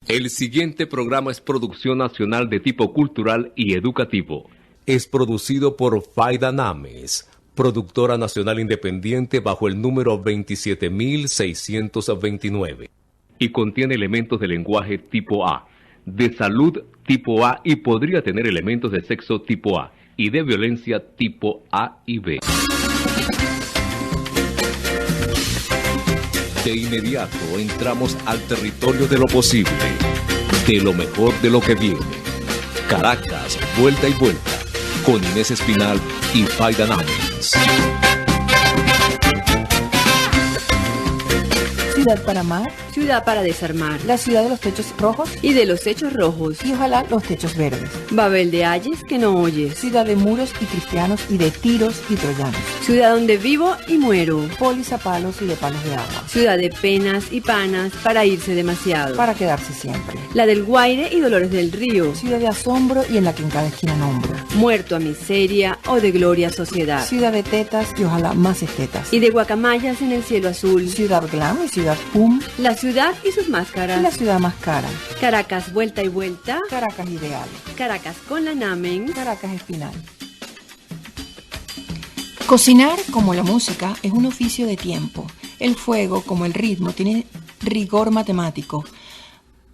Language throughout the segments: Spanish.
El siguiente programa es producción nacional de tipo cultural y educativo. Es producido por Faida Names, productora nacional independiente bajo el número 27629. Y contiene elementos de lenguaje tipo A, de salud tipo A y podría tener elementos de sexo tipo A y de violencia tipo A y B. De inmediato entramos al territorio de lo posible, de lo mejor de lo que viene. Caracas, vuelta y vuelta, con Inés Espinal y Faida Names. Ciudad para amar, ciudad para desarmar, la ciudad de los techos rojos y de los hechos rojos, y ojalá los techos verdes. Babel de ayes que no oyes, Ciudad de muros y cristianos y de tiros y troyanos. ciudad donde vivo y muero, Polis a palos y de palos de agua. ciudad de penas y panas para irse demasiado, Para quedarse siempre. la del Guaire y Dolores del Río, Ciudad de asombro y en la que en cada esquina nombro. muerto a miseria o de gloria sociedad, Ciudad de tetas y ojalá más estetas. y de guacamayas en el cielo azul, Ciudad glam y ciudad pum. la ciudad y sus Y máscaras, la ciudad más cara. Caracas vuelta y vuelta, Caracas ideal. Caracas con la Namen. Caracas Espinal. Cocinar, como la música, es un oficio de tiempo. El fuego, como el ritmo, tiene rigor matemático.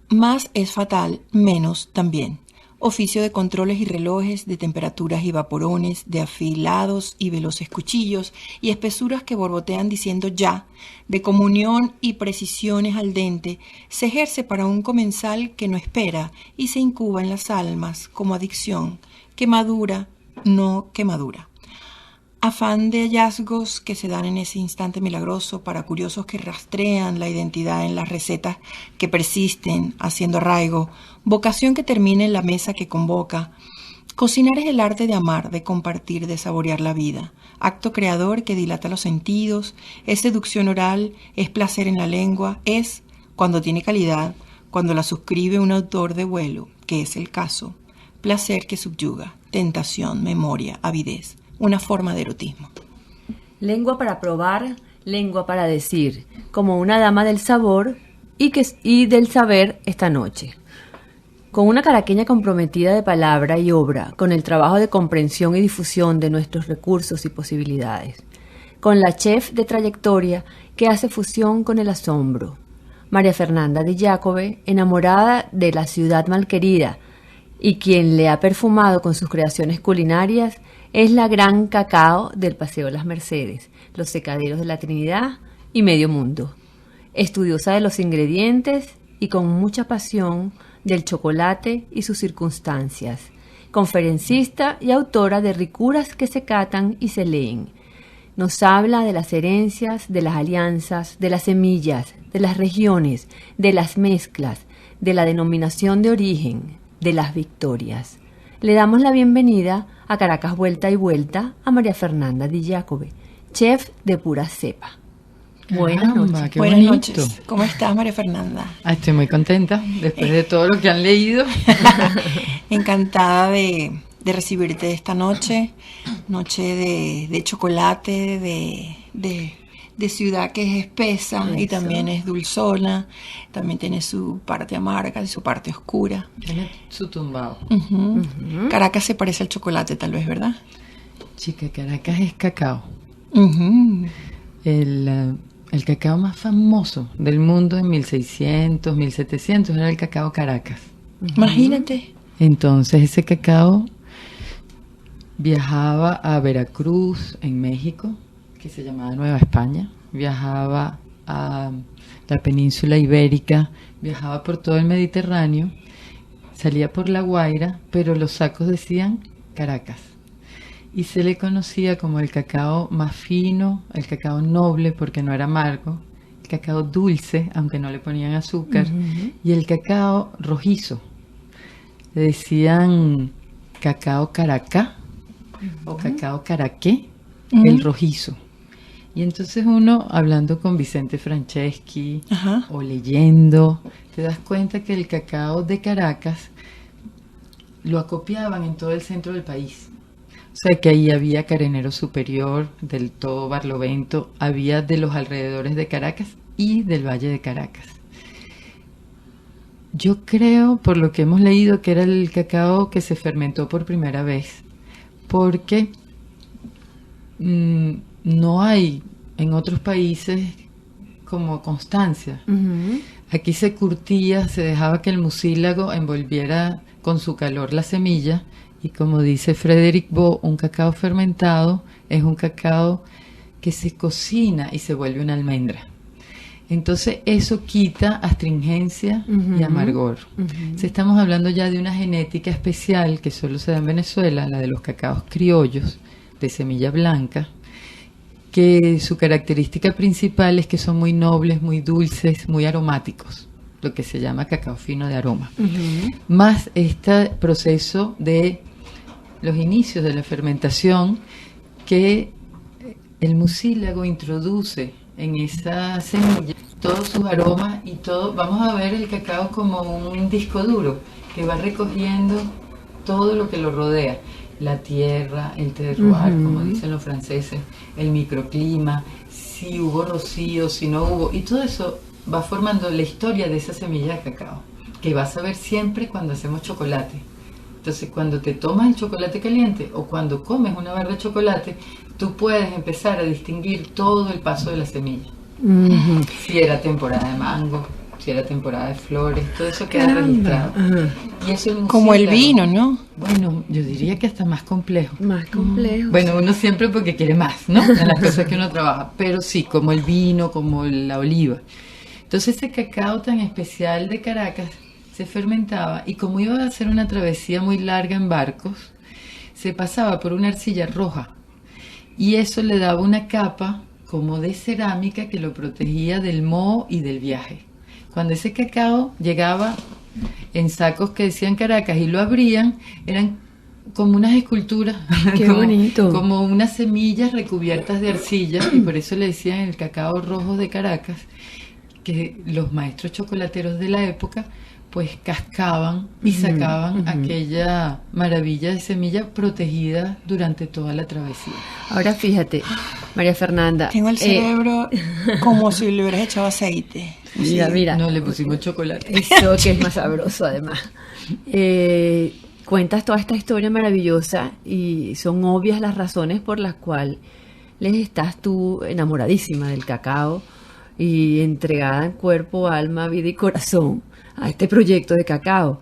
Más es fatal, menos también. Oficio de controles y relojes, de temperaturas y vaporones, de afilados y veloces cuchillos y espesuras que borbotean diciendo ya, de comunión y precisiones al dente, se ejerce para un comensal que no espera y se incuba en las almas como adicción, que madura, no quemadura. Afán de hallazgos que se dan en ese instante milagroso para curiosos que rastrean la identidad en las recetas que persisten haciendo arraigo, vocación que termina en la mesa que convoca. Cocinar es el arte de amar, de compartir, de saborear la vida. Acto creador que dilata los sentidos, es seducción oral, es placer en la lengua, es, cuando tiene calidad, cuando la suscribe un autor de vuelo, que es el caso, placer que subyuga, tentación, memoria, avidez. Una forma de erotismo. Lengua para probar, lengua para decir, como una dama del sabor y del saber esta noche. Con una caraqueña comprometida de palabra y obra, con el trabajo de comprensión y difusión de nuestros recursos y posibilidades. Con la chef de trayectoria que hace fusión con el asombro. María Fernanda Di Giacobbe, enamorada de la ciudad malquerida, y quien le ha perfumado con sus creaciones culinarias, es la gran cacao del Paseo Las Mercedes, los secaderos de la Trinidad y medio mundo. Estudiosa de los ingredientes y con mucha pasión del chocolate y sus circunstancias. Conferencista y autora de ricuras que se catan y se leen. Nos habla de las herencias, de las alianzas, de las semillas, de las regiones, de las mezclas, de la denominación de origen, de las victorias. Le damos la bienvenida a Caracas Vuelta y Vuelta a María Fernanda Di Giacobbe, chef de pura cepa. Buenas noches. Qué Buenas bonito. noches. ¿Cómo estás, María Fernanda? Estoy muy contenta después de todo lo que han leído. Encantada de recibirte esta noche. Noche de chocolate, de ciudad que es espesa y Eso. también es dulzona. También tiene su parte amarga y su parte oscura. Tiene su tumbado. Caracas se parece al chocolate, tal vez, ¿verdad? Chica, Caracas es cacao. Ujú. El cacao más famoso del mundo en 1600, 1700 era el cacao Caracas. Imagínate. Entonces ese cacao viajaba a Veracruz, en México, que se llamaba Nueva España, viajaba a la península ibérica, viajaba por todo el Mediterráneo, salía por La Guaira, pero los sacos decían Caracas. Y se le conocía como el cacao más fino, el cacao noble porque no era amargo, el cacao dulce, aunque no le ponían azúcar, y el cacao rojizo. Le decían cacao caracá o cacao caraqué, el rojizo. Y entonces uno, hablando con Vicente Franceschi Ajá. o leyendo, te das cuenta que el cacao de Caracas lo acopiaban en todo el centro del país. O sea que ahí había Carenero Superior, del todo Barlovento, había de los alrededores de Caracas y del Valle de Caracas. Yo creo, por lo que hemos leído, que era el cacao que se fermentó por primera vez, porque no hay en otros países como constancia. Ujú. Aquí se curtía, se dejaba que el mucílago envolviera con su calor la semilla, y como dice Frederick Baugh, un cacao fermentado es un cacao que se cocina y se vuelve una almendra. Entonces eso quita astringencia y amargor. Si estamos hablando ya de una genética especial que solo se da en Venezuela, la de los cacaos criollos de semilla blanca, que su característica principal es que son muy nobles, muy dulces, muy aromáticos, lo que se llama cacao fino de aroma. Más este proceso de los inicios de la fermentación que el mucílago introduce en esa semilla todos sus aromas y todo. Vamos a ver el cacao como un disco duro que va recogiendo todo lo que lo rodea: la tierra, el terroir, como dicen los franceses, el microclima, si hubo rocío, si no hubo, y todo eso va formando la historia de esa semilla de cacao, que vas a ver siempre cuando hacemos chocolate. Entonces, cuando te tomas el chocolate caliente o cuando comes una barra de chocolate, tú puedes empezar a distinguir todo el paso de la semilla. Si era temporada de mango, si era temporada de flores, todo eso queda registrado. Y eso es Como el vino, ¿no? Bueno, yo diría que hasta más complejo. Más complejo. Bueno, uno siempre porque quiere más, ¿no? En las cosas que uno trabaja. Pero sí, como el vino, como la oliva. Entonces ese cacao tan especial de Caracas se fermentaba, y como iba a hacer una travesía muy larga en barcos, se pasaba por una arcilla roja. Y eso le daba una capa como de cerámica que lo protegía del moho y del viaje. Cuando ese cacao llegaba en sacos que decían Caracas y lo abrían, eran como unas esculturas. ¡Qué bonito! Como unas semillas recubiertas de arcilla, y por eso le decían el cacao rojo de Caracas, que los maestros chocolateros de la época pues cascaban y sacaban aquella maravilla de semilla protegida durante toda la travesía. Ahora fíjate, María Fernanda. Tengo el cerebro como si le hubieras echado aceite. Mira, mira. No, le pusimos chocolate. Eso que es más sabroso además. Cuentas toda esta historia maravillosa y son obvias las razones por las cuales estás tú enamoradísima del cacao y entregada en cuerpo, alma, vida y corazón a este proyecto de cacao.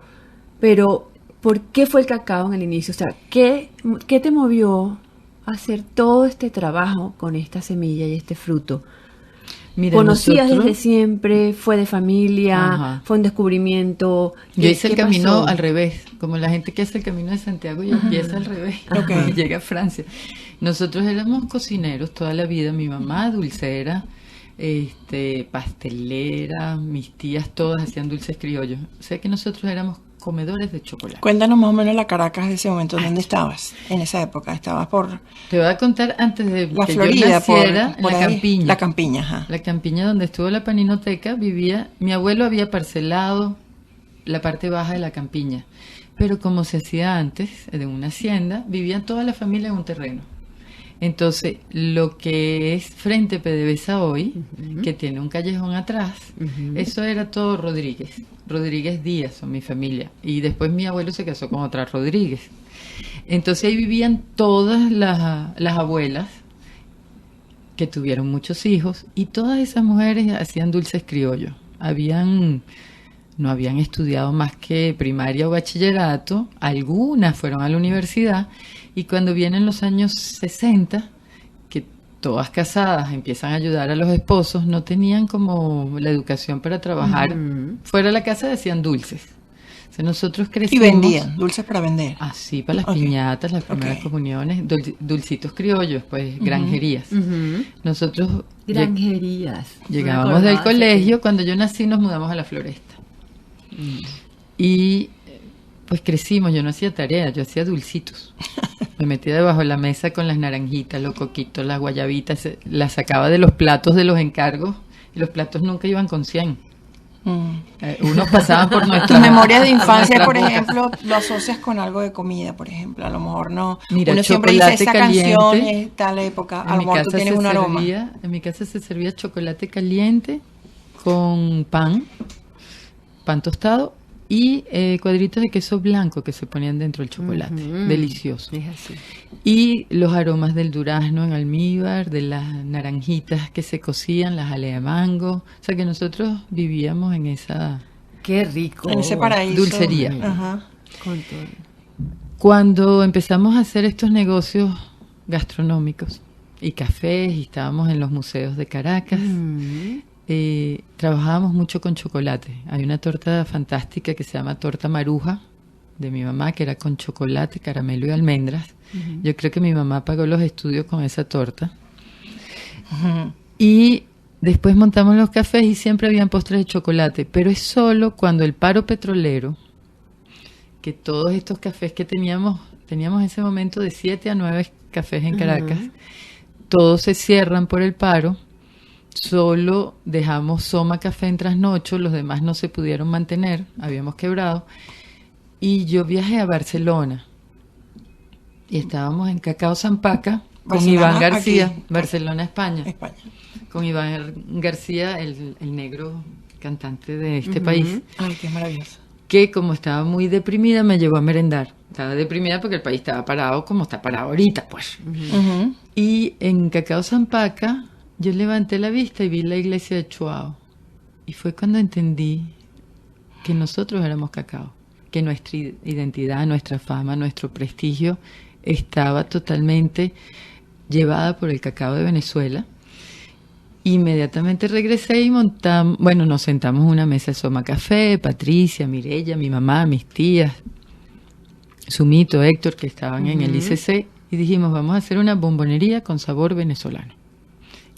Pero, ¿por qué fue el cacao en el inicio? O sea, ¿qué te movió a hacer todo este trabajo con esta semilla y este fruto? Mira, ¿Conocías nosotros, desde siempre? ¿Fue de familia? Ajá. ¿Fue un descubrimiento? Yo hice el ¿Qué camino pasó? al revés, como la gente que hace el camino de Santiago y empieza al revés y llega a Francia. Nosotros éramos cocineros toda la vida, mi mamá dulcera, pastelera, mis tías todas hacían dulces criollos. O sea que nosotros éramos comedores de chocolate. Cuéntanos más o menos la Caracas de ese momento. ¿Dónde estabas en esa época? ¿Estabas por Te voy a contar antes de la que Florida? yo naciera, por en la ahí? Campiña. La Campiña, ajá. La Campiña, donde estuvo la paninoteca, vivía, mi abuelo había parcelado la parte baja de la Campiña, pero como se hacía antes, de una hacienda, vivía toda la familia en un terreno. Entonces, lo que es frente PDVSA hoy, que tiene un callejón atrás, eso era todo Rodríguez. Rodríguez Díaz son mi familia. Y después mi abuelo se casó con otra Rodríguez. Entonces ahí vivían todas las abuelas que tuvieron muchos hijos, y todas esas mujeres hacían dulces criollos. No habían estudiado más que primaria o bachillerato, algunas fueron a la universidad, y cuando vienen los años 60, que todas casadas empiezan a ayudar a los esposos, no tenían como la educación para trabajar. Fuera de la casa decían dulces. O sea, nosotros Y crecimos... vendían, dulces para vender. Así, para las Ok. piñatas, las primeras Ok. comuniones, dulcitos criollos, pues granjerías. Nosotros Granjerías. llegábamos Me del acordaba, colegio, cuando yo nací nos mudamos a la Floresta. Y pues crecimos, yo no hacía tarea, yo hacía dulcitos. Me metía debajo de la mesa con las naranjitas, los coquitos, las guayabitas, las sacaba de los platos de los encargos, y los platos nunca iban con 100. Unos pasaban por nuestra... Tus memorias de infancia, nuestras por bocas. ejemplo, lo asocias con algo de comida, por ejemplo. A lo mejor no. Mira, Uno siempre dice chocolate esta caliente. canción es tal época. A lo mejor tú tienes un aroma. En mi casa se servía chocolate caliente con pan tostado y cuadritos de queso blanco que se ponían dentro del chocolate. Delicioso. Es así. Y los aromas del durazno en almíbar, de las naranjitas que se cocían, las jalea de mango. O sea que nosotros vivíamos en esa Qué rico. En ese paraíso. dulcería. Ajá. Con todo. Cuando empezamos a hacer estos negocios gastronómicos y cafés, y estábamos en los museos de Caracas, trabajábamos mucho con chocolate. Hay una torta fantástica que se llama torta maruja de mi mamá, que era con chocolate, caramelo y almendras. Yo creo que mi mamá pagó los estudios con esa torta. Y después montamos los cafés y siempre habían postres de chocolate, pero es solo cuando el paro petrolero, que todos estos cafés que teníamos en ese momento de 7 a 9 cafés en Caracas, todos se cierran por el paro. Solo dejamos Soma Café en Trasnocho, los demás no se pudieron mantener, habíamos quebrado. Y yo viajé a Barcelona y estábamos en Cacao Zampaca con Barcelona, Iván García, aquí. Barcelona, España, España. con Iván García, el negro cantante de este país, Ay, qué maravilloso. que como estaba muy deprimida me llevó a merendar. Estaba deprimida porque el país estaba parado como está parado ahorita, pues. Ujú. Y en Cacao Zampaca yo levanté la vista y vi la iglesia de Chuao. Y fue cuando entendí que nosotros éramos cacao, que nuestra identidad, nuestra fama, nuestro prestigio estaba totalmente llevada por el cacao de Venezuela. Inmediatamente regresé y nos sentamos en una mesa de Soma Café, Patricia, Mirella, mi mamá, mis tías, Sumito, Héctor, que estaban en el ICC, y dijimos, vamos a hacer una bombonería con sabor venezolano.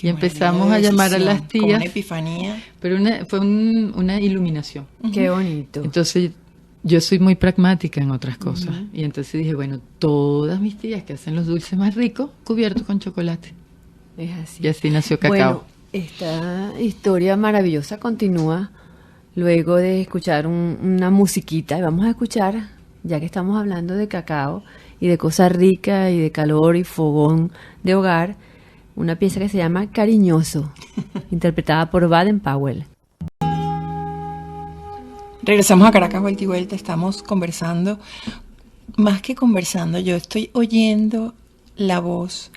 Y empezamos a llamar a las Como tías, una epifanía. pero fue una iluminación. Qué bonito. Entonces, yo soy muy pragmática en otras cosas. Y entonces dije, bueno, todas mis tías que hacen los dulces más ricos, cubiertos con chocolate. Es así. Y así nació Cacao. Bueno, esta historia maravillosa continúa luego de escuchar una musiquita. Y vamos a escuchar, ya que estamos hablando de cacao y de cosas ricas y de calor y fogón de hogar, una pieza que se llama Cariñoso, interpretada por Baden Powell. Regresamos a Caracas Vuelta y Vuelta, estamos conversando. Más que conversando, yo estoy oyendo la voz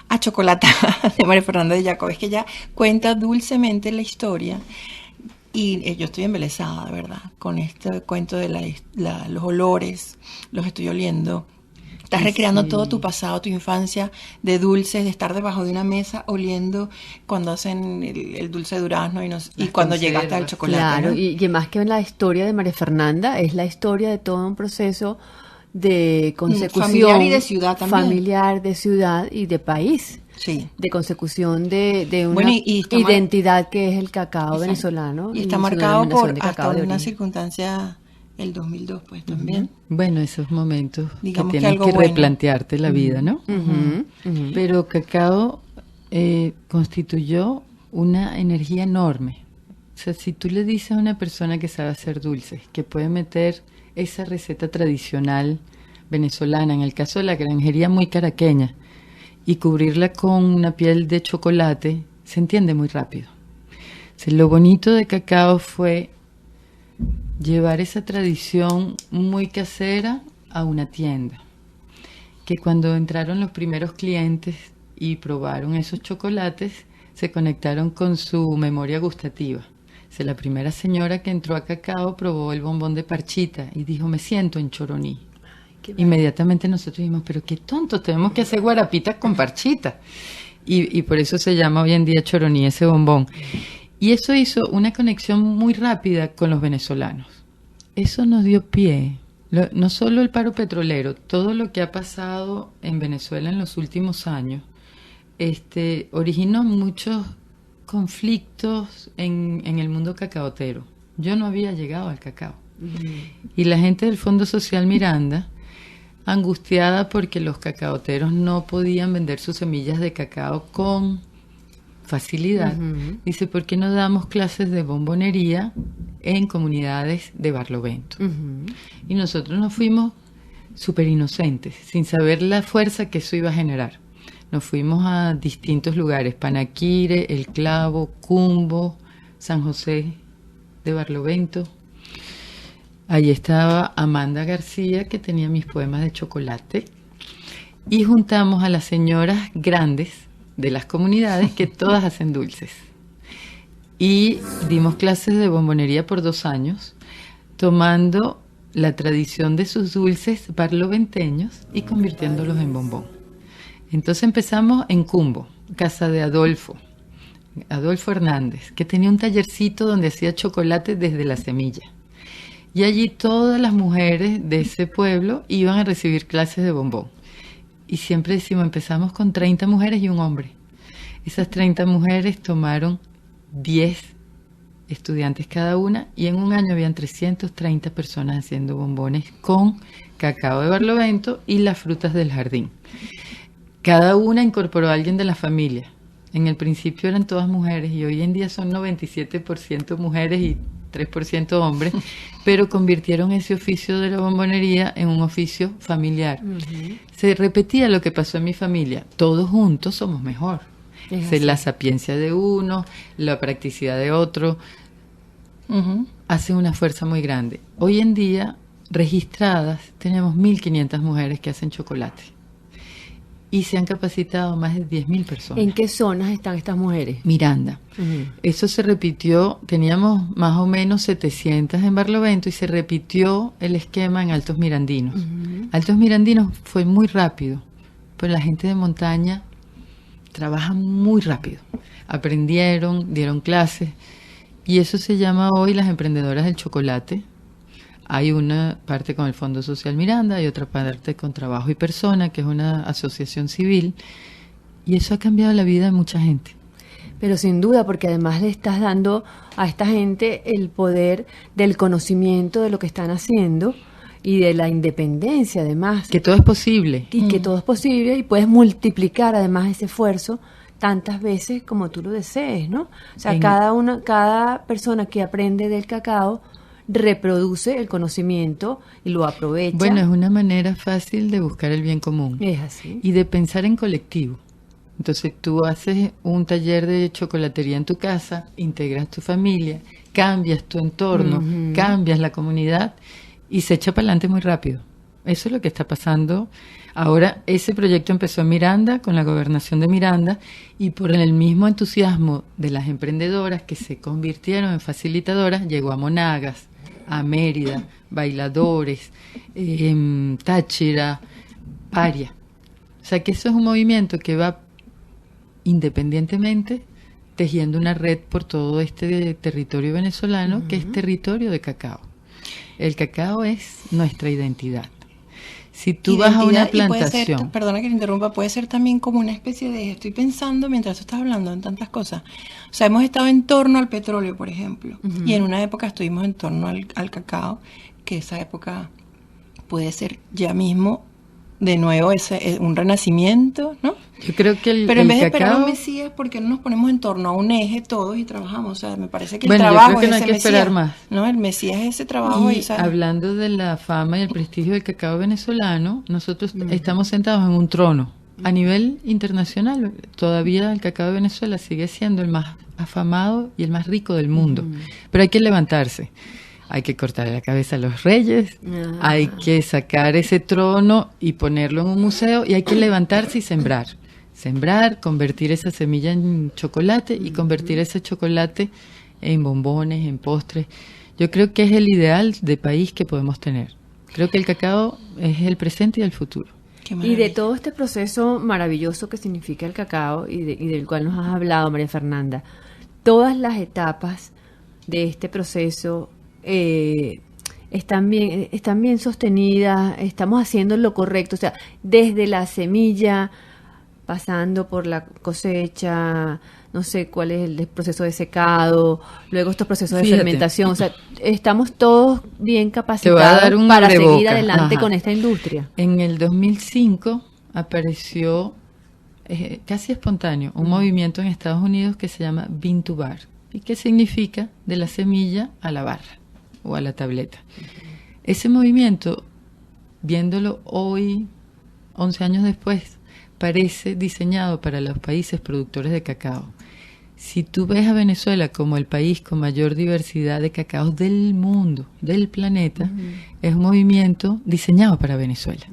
achocolatada de María Fernanda de Jacob. Es que ella cuenta dulcemente la historia y yo estoy embelesada, de verdad, con este cuento de los olores, los estoy oliendo. Estás recreando todo tu pasado, tu infancia de dulces, de estar debajo de una mesa oliendo cuando hacen el dulce de durazno y cuando llegaste al chocolate. Claro, ¿no? y que más que la historia de María Fernanda, es la historia de todo un proceso de consecución familiar y de ciudad también. Familiar, de ciudad y de país. Sí. De consecución de una Bueno, y está identidad que es el cacao Exacto. venezolano. Y está su marcado denominación por de hasta cacao de una origen. circunstancia, el 2002, pues también. Bueno, esos momentos Digamos que que tienes algo que bueno. replantearte la vida, ¿no? Pero Cacao constituyó una energía enorme. O sea, si tú le dices a una persona que sabe hacer dulces, que puede meter esa receta tradicional venezolana, en el caso de la granjería muy caraqueña, y cubrirla con una piel de chocolate, se entiende muy rápido. O sea, lo bonito de Cacao fue llevar esa tradición muy casera a una tienda. Que cuando entraron los primeros clientes y probaron esos chocolates, se conectaron con su memoria gustativa. O sea, la primera señora que entró a Cacao probó el bombón de parchita y dijo, me siento en Choroní. Inmediatamente nosotros dijimos, pero qué tonto, tenemos que hacer guarapitas con parchita. Y por eso se llama hoy en día Choroní ese bombón. Y eso hizo una conexión muy rápida con los venezolanos. Eso nos dio pie, no solo el paro petrolero, todo lo que ha pasado en Venezuela en los últimos años, originó muchos conflictos en el mundo cacaotero. Yo no había llegado al cacao. Y la gente del Fondo Social Miranda, angustiada porque los cacaoteros no podían vender sus semillas de cacao con facilidad, dice, ¿por qué no damos clases de bombonería en comunidades de Barlovento? Y nosotros nos fuimos súper inocentes, sin saber la fuerza que eso iba a generar. Nos fuimos a distintos lugares, Panaquire, El Clavo, Cumbo, San José de Barlovento, Ahí estaba Amanda García, que tenía mis poemas de chocolate. Y juntamos a las señoras grandes de las comunidades que todas hacen dulces. Y dimos clases de bombonería por 2 años, tomando la tradición de sus dulces barloventeños y convirtiéndolos en bombón. Entonces empezamos en Cumbo, casa de Adolfo Hernández, que tenía un tallercito donde hacía chocolate desde la semilla. Y allí todas las mujeres de ese pueblo iban a recibir clases de bombón. Y siempre decimos, empezamos con 30 mujeres y un hombre. Esas 30 mujeres tomaron 10 estudiantes cada una, y en un año habían 330 personas haciendo bombones con cacao de Barlovento y las frutas del jardín. Cada una incorporó a alguien de la familia. En el principio eran todas mujeres y hoy en día son 97% mujeres y 3% hombres, pero convirtieron ese oficio de la bombonería en un oficio familiar. Se repetía lo que pasó en mi familia: todos juntos somos mejor. La sapiencia de uno, la practicidad de otro, hace una fuerza muy grande. Hoy en día, registradas, tenemos 1.500 mujeres que hacen chocolate. Y se han capacitado más de 10.000 personas. ¿En qué zonas están estas mujeres? Miranda. Eso se repitió, teníamos más o menos 700 en Barlovento y se repitió el esquema en Altos Mirandinos. Altos Mirandinos fue muy rápido, pues la gente de montaña trabaja muy rápido. Aprendieron, dieron clases, y eso se llama hoy las emprendedoras del chocolate. Hay una parte con el Fondo Social Miranda y otra parte con Trabajo y Persona, que es una asociación civil, y eso ha cambiado la vida de mucha gente. Pero sin duda, porque además le estás dando a esta gente el poder del conocimiento de lo que están haciendo y de la independencia, además. Que todo es posible. Y que todo es posible, y puedes multiplicar además ese esfuerzo tantas veces como tú lo desees, ¿no? O sea, cada persona que aprende del cacao reproduce el conocimiento y lo aprovecha. Bueno, es una manera fácil de buscar el bien común. Es así. Y de pensar en colectivo. Entonces tú haces un taller de chocolatería en tu casa, integras tu familia, cambias tu entorno, cambias la comunidad y se echa para adelante muy rápido. Eso es lo que está pasando. Ahora, ese proyecto empezó en Miranda, con la gobernación de Miranda, y por el mismo entusiasmo de las emprendedoras que se convirtieron en facilitadoras, llegó a Monagas, a Mérida, Bailadores, Táchira, Paria. O sea que eso es un movimiento que va independientemente tejiendo una red por todo este territorio venezolano, que es territorio de cacao. El cacao es nuestra identidad. Si tú vas a una plantación... Ser, perdona que te interrumpa, puede ser también como una especie de... Estoy pensando mientras tú estás hablando en tantas cosas. O sea, hemos estado en torno al petróleo, por ejemplo, y en una época estuvimos en torno al cacao, que esa época puede ser ya mismo de nuevo un renacimiento, ¿no? Yo creo que pero en vez de esperar cacao... un Mesías, ¿por qué no nos ponemos en torno a un eje todos y trabajamos? O sea, me parece que bueno, el trabajo yo creo que es no hay ese que Mesías, esperar más. ¿no? El Mesías es ese trabajo. Y hablando de la fama y el prestigio del cacao venezolano, nosotros estamos sentados en un trono. A nivel internacional, todavía el cacao de Venezuela sigue siendo el más afamado y el más rico del mundo. Pero hay que levantarse. Hay que cortarle la cabeza a los reyes, hay que sacar ese trono y ponerlo en un museo, y hay que levantarse y sembrar. Sembrar, convertir esa semilla en chocolate y convertir ese chocolate en bombones, en postres. Yo creo que es el ideal de país que podemos tener. Creo que el cacao es el presente y el futuro. Y de todo este proceso maravilloso que significa el cacao y del cual nos has hablado, María Fernanda, todas las etapas de este proceso están bien sostenidas, estamos haciendo lo correcto, o sea, desde la semilla, pasando por la cosecha, no sé cuál es el proceso de secado, luego estos procesos de fermentación, o sea, estamos todos bien capacitados para seguir adelante con esta industria. En el 2005 apareció casi espontáneo un movimiento en Estados Unidos que se llama Bean to Bar, y que significa de la semilla a la barra o a la tableta. Ese movimiento, viéndolo hoy, 11 años después, parece diseñado para los países productores de cacao. Si tú ves a Venezuela como el país con mayor diversidad de cacaos del mundo, del planeta, es un movimiento diseñado para Venezuela.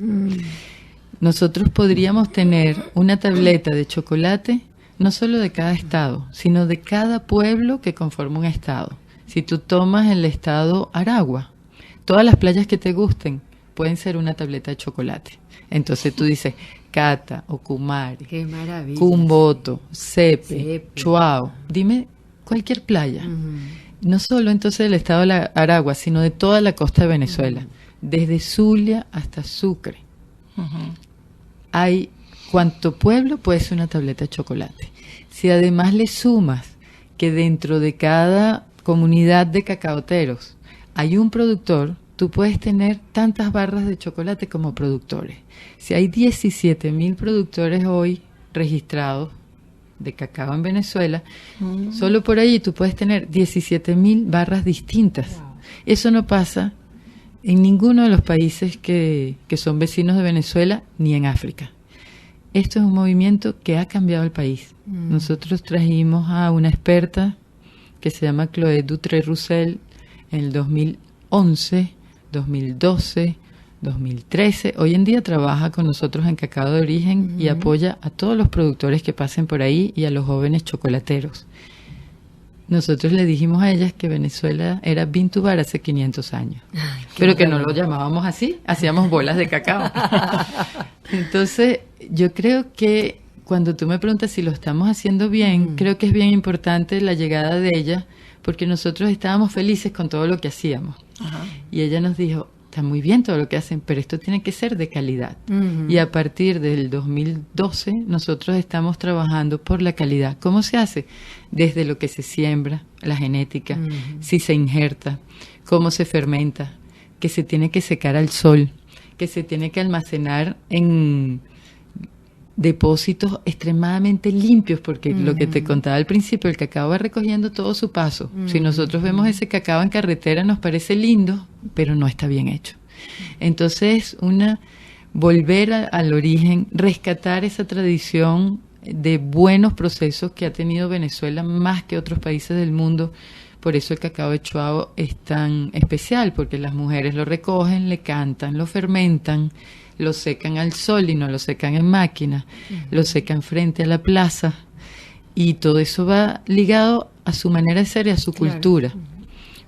Nosotros podríamos tener una tableta de chocolate, no solo de cada estado, sino de cada pueblo que conforma un estado. Si tú tomas el estado Aragua, todas las playas que te gusten pueden ser una tableta de chocolate. Entonces tú dices Cata, Ocumare, Qué maravilla. Cumboto, Cepe, Chuao, dime cualquier playa. No solo entonces del estado de la Aragua, sino de toda la costa de Venezuela, desde Zulia hasta Sucre. Hay cuánto pueblo puede ser una tableta de chocolate. Si además le sumas que dentro de cada comunidad de cacaoteros hay un productor, tú puedes tener tantas barras de chocolate como productores. Si hay 17.000 productores hoy registrados de cacao en Venezuela, solo por ahí tú puedes tener 17.000 barras distintas. Eso no pasa en ninguno de los países que son vecinos de Venezuela, ni en África. Esto es un movimiento que ha cambiado el país. Nosotros trajimos a una experta que se llama Chloé Dutré-Roussel en el 2011, 2012, 2013. Hoy en día trabaja con nosotros en Cacao de Origen y apoya a todos los productores que pasen por ahí y a los jóvenes chocolateros. Nosotros le dijimos a ellas que Venezuela era Bintubar hace 500 años, pero que no lo llamábamos así, hacíamos bolas de cacao. Entonces, yo creo que cuando tú me preguntas si lo estamos haciendo bien, creo que es bien importante la llegada de ella, porque nosotros estábamos felices con todo lo que hacíamos. Y ella nos dijo, está muy bien todo lo que hacen, pero esto tiene que ser de calidad. Y a partir del 2012 nosotros estamos trabajando por la calidad. ¿Cómo se hace? Desde lo que se siembra, la genética, si se injerta, cómo se fermenta, que se tiene que secar al sol, que se tiene que almacenar en depósitos extremadamente limpios, porque lo que te contaba al principio, el cacao va recogiendo todo su paso. Si nosotros vemos ese cacao en carretera nos parece lindo, pero no está bien hecho. Entonces, volver al origen, rescatar esa tradición de buenos procesos que ha tenido Venezuela más que otros países del mundo. Por eso el cacao de Chuao es tan especial, porque las mujeres lo recogen, le cantan, lo fermentan, lo secan al sol y no lo secan en máquina, lo secan frente a la plaza, y todo eso va ligado a su manera de ser y a su cultura.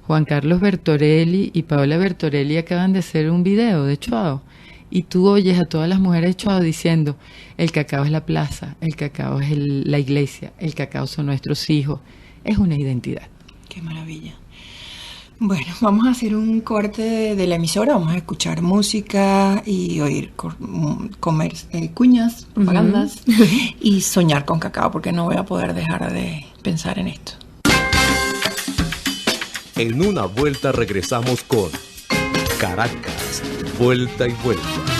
Juan Carlos Bertorelli y Paola Bertorelli acaban de hacer un video de Chuao, y tú oyes a todas las mujeres de Chuao diciendo, el cacao es la plaza, el cacao es la iglesia, el cacao son nuestros hijos, es una identidad. Qué maravilla. Bueno, vamos a hacer un corte de la emisora, vamos a escuchar música y oír comer cuñas, propagandas y soñar con cacao, porque no voy a poder dejar de pensar en esto. En una vuelta regresamos con Caracas, vuelta y vuelta.